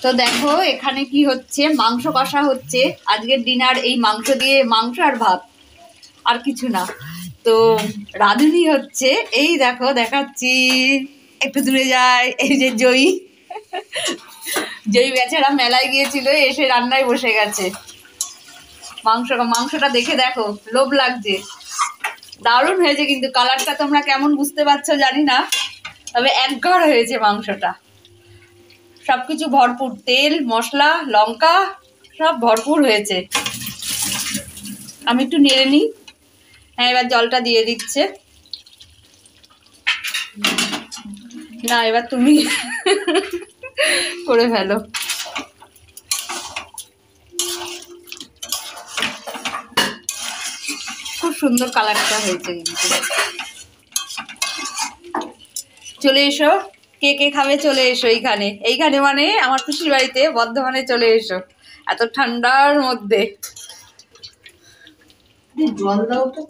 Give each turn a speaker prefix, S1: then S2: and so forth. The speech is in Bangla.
S1: তো দেখো এখানে কি হচ্ছে, মাংস কষা হচ্ছে। আজকের ডিনার এই মাংস দিয়ে, মাংস আর ভাত, আর কিছু না। তো রাঁধুনি হচ্ছে, এই দেখো দেখাচ্ছি, একটু দূরে যায়, এই যে জয়ী। জয়ী বেচারা মেলায় গিয়েছিল, এসে রান্নায় বসে গেছে। মাংসটা দেখে দেখো, লোভ লাগছে। দারুণ হয়েছে কিন্তু, কালারটা তোমরা কেমন বুঝতে পারছো জানি না, তবে একঘর হয়েছে মাংসটা। সবকিছু ভরপুর, তেল মশলা লঙ্কা সব ভরপুর হয়েছে। আমি একটু নেড়ে নিই। হ্যাঁ, এবার জলটা দিয়ে দিচ্ছে। না, এবার তুমি করে ফেলো। খুব সুন্দর কালারটা হয়েছে কিন্তু। চলে এসো, কে কে খাবে চলে এসো। এইখানে মানে আমার পিসির বাড়িতে বর্ধমানে চলে এসো, এত ঠান্ডার মধ্যে। জল দাও তো।